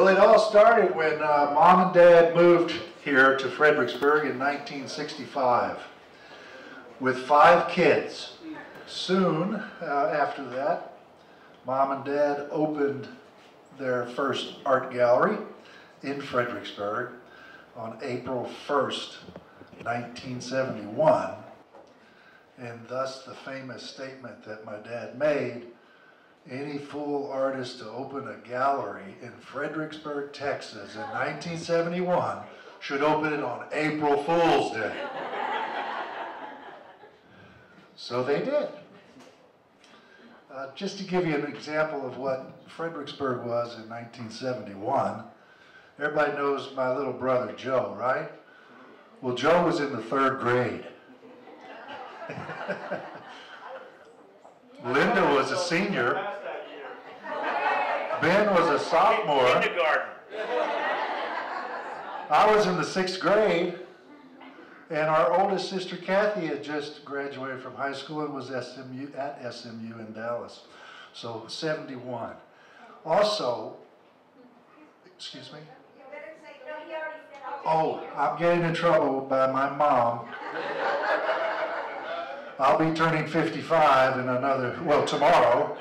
Well, it all started when Mom and Dad moved here to Fredericksburg in 1965 with 5 kids. Soon after that, Mom and Dad opened their first art gallery in Fredericksburg on April 1st, 1971, and thus the famous statement that my dad made, any fool artist to open a gallery in Fredericksburg, Texas in 1971 should open it on April Fool's Day. So they did. Just to give you an example of what Fredericksburg was in 1971, everybody knows my little brother Joe, right? Well, Joe was in the 3rd grade. Linda was a senior. Ben was a sophomore. Kindergarten. I was in the 6th grade. And our oldest sister, Kathy, had just graduated from high school and was at SMU in Dallas. So, 71. Also, excuse me? Oh, I'm getting in trouble by my mom. I'll be turning 55 in another, well, tomorrow.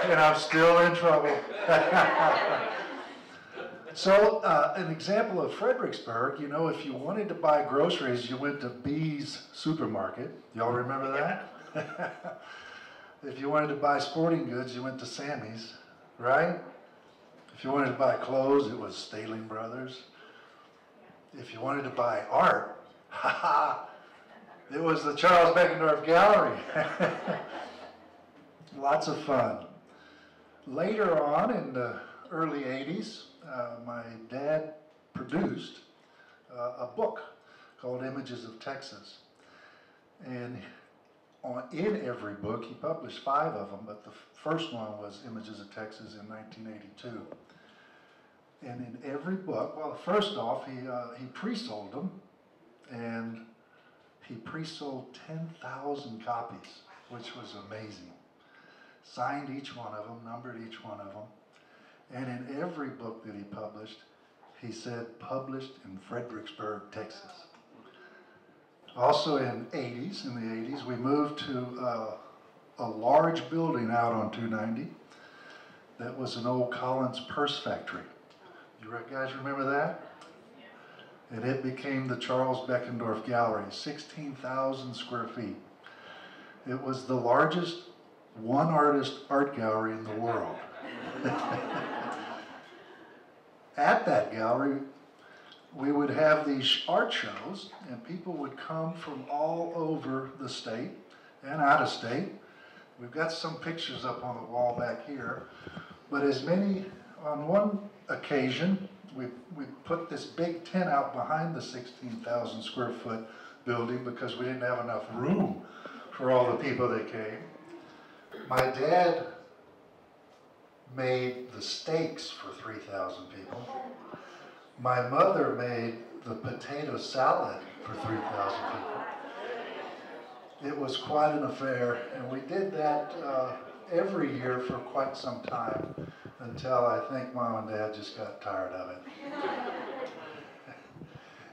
And I'm still in trouble. So, an example of Fredericksburg, you know, if you wanted to buy groceries, you went to B's supermarket. Y'all remember that? If you wanted to buy sporting goods, you went to Sammy's, right? If you wanted to buy clothes, it was Staling Brothers. If you wanted to buy art, it was the Charles Beckendorf Gallery. Lots of fun. Later on in the early 80s, my dad produced a book called Images of Texas. And in every book, he published 5 of them, but the first one was Images of Texas in 1982. And in every book, well, first off, he pre-sold them, and he pre-sold 10,000 copies, which was amazing. Signed each one of them, numbered each one of them. And in every book that he published, he said, published in Fredericksburg, Texas. Also in the 80s, we moved to a large building out on 290 that was an old Collins purse factory. You guys remember that? And it became the Charles Beckendorf Gallery, 16,000 square feet. It was the largest one-artist art gallery in the world. At that gallery, we would have these art shows, and people would come from all over the state and out of state. We've got some pictures up on the wall back here, but on one occasion, we put this big tent out behind the 16,000 square foot building because we didn't have enough room for all the people that came. My dad made the steaks for 3,000 people. My mother made the potato salad for 3,000 people. It was quite an affair, and we did that every year for quite some time until I think Mom and Dad just got tired of it.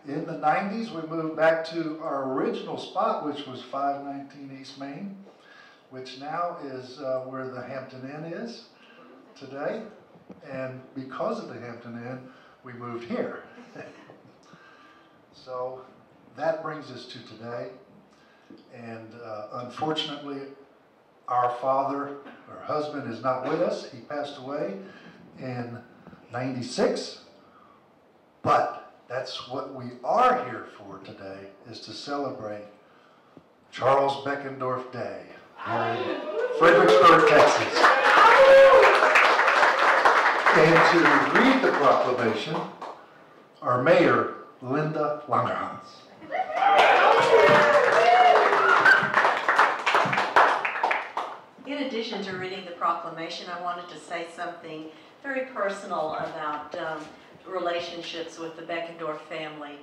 In the 90s, we moved back to our original spot, which was 519 East Main, which now is where the Hampton Inn is today. And because of the Hampton Inn, we moved here. So that brings us to today. And unfortunately, our husband is not with us. He passed away in '96. But that's what we are here for today, is to celebrate Charles Beckendorf Day here in Fredericksburg, Texas. And to read the proclamation, our mayor, Linda Langerhans. In addition to reading the proclamation, I wanted to say something very personal about relationships with the Beckendorf family.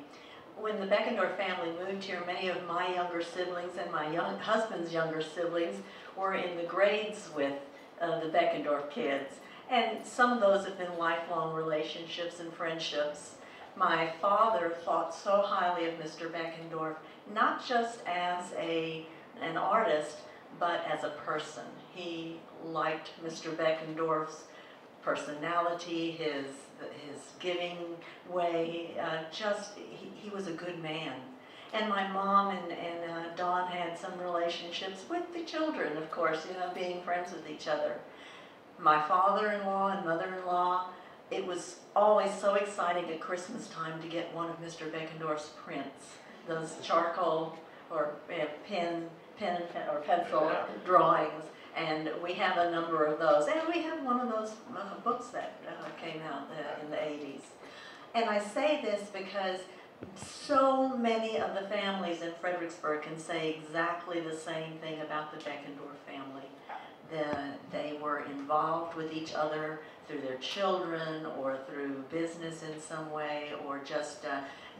When the Beckendorf family moved here, many of my younger siblings and my husband's younger siblings were in the grades with the Beckendorf kids. And some of those have been lifelong relationships and friendships. My father thought so highly of Mr. Beckendorf, not just as an artist, but as a person. He liked Mr. Beckendorf's personality, his giving way, he was a good man. And my mom and Dawn had some relationships with the children, of course, being friends with each other. My father-in-law and mother-in-law, it was always so exciting at Christmas time to get one of Mr. Beckendorf's prints, those charcoal or pen or pencil drawings, and we have a number of those. And we have one of those books that came out in the 80s. And I say this because so many of the families in Fredericksburg can say exactly the same thing about the Beckendorf family. They were involved with each other through their children or through business in some way, or just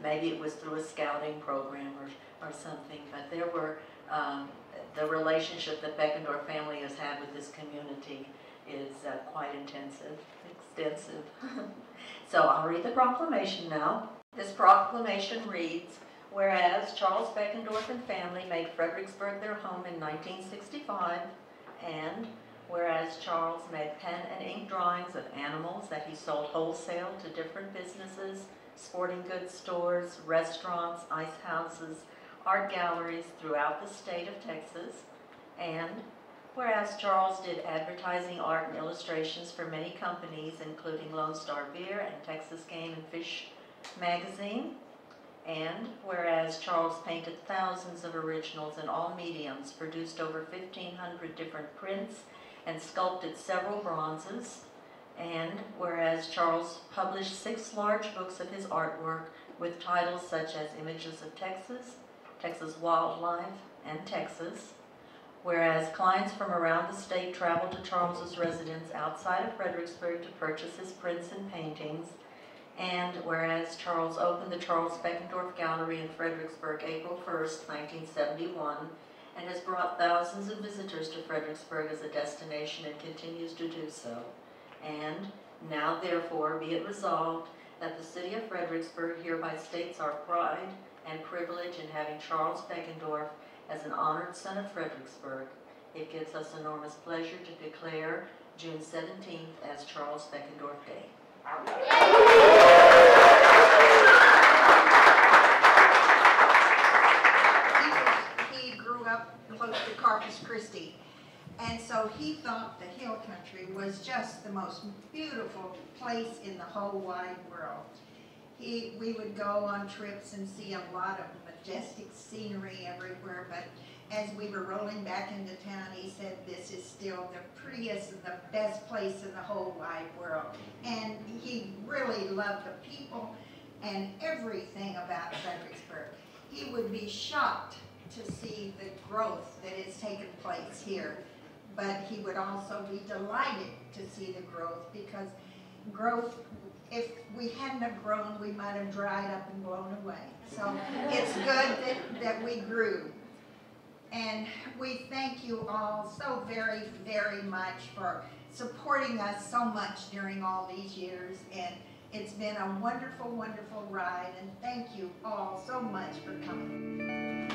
maybe it was through a scouting program or something. But there were, the relationship that Beckendorf family has had with this community is quite extensive. So I'll read the proclamation now. This proclamation reads, whereas Charles Beckendorf and family made Fredericksburg their home in 1965, and whereas Charles made pen and ink drawings of animals that he sold wholesale to different businesses, sporting goods stores, restaurants, ice houses, art galleries throughout the state of Texas, and whereas Charles did advertising, art, and illustrations for many companies, including Lone Star Beer and Texas Game and Fish magazine, and whereas Charles painted thousands of originals in all mediums, produced over 1,500 different prints, and sculpted several bronzes, and whereas Charles published 6 large books of his artwork with titles such as Images of Texas, Texas Wildlife, and Texas, whereas clients from around the state traveled to Charles's residence outside of Fredericksburg to purchase his prints and paintings, and whereas Charles opened the Charles Beckendorf Gallery in Fredericksburg April 1st, 1971, and has brought thousands of visitors to Fredericksburg as a destination and continues to do so. And now therefore be it resolved that the city of Fredericksburg hereby states our pride and privilege in having Charles Beckendorf as an honored son of Fredericksburg. It gives us enormous pleasure to declare June 17th as Charles Beckendorf Day. He grew up close to Corpus Christi, and so he thought the hill country was just the most beautiful place in the whole wide world. We would go on trips and see a lot of majestic scenery everywhere, but as we were rolling back into town, he said this is still the prettiest and the best place in the whole wide world. And he really loved the people and everything about Fredericksburg. He would be shocked to see the growth that has taken place here, but he would also be delighted to see the growth, because growth, if we hadn't have grown, we might have dried up and blown away. So it's good that we grew. And we thank you all so very, very much for supporting us so much during all these years. And it's been a wonderful, wonderful ride. And thank you all so much for coming.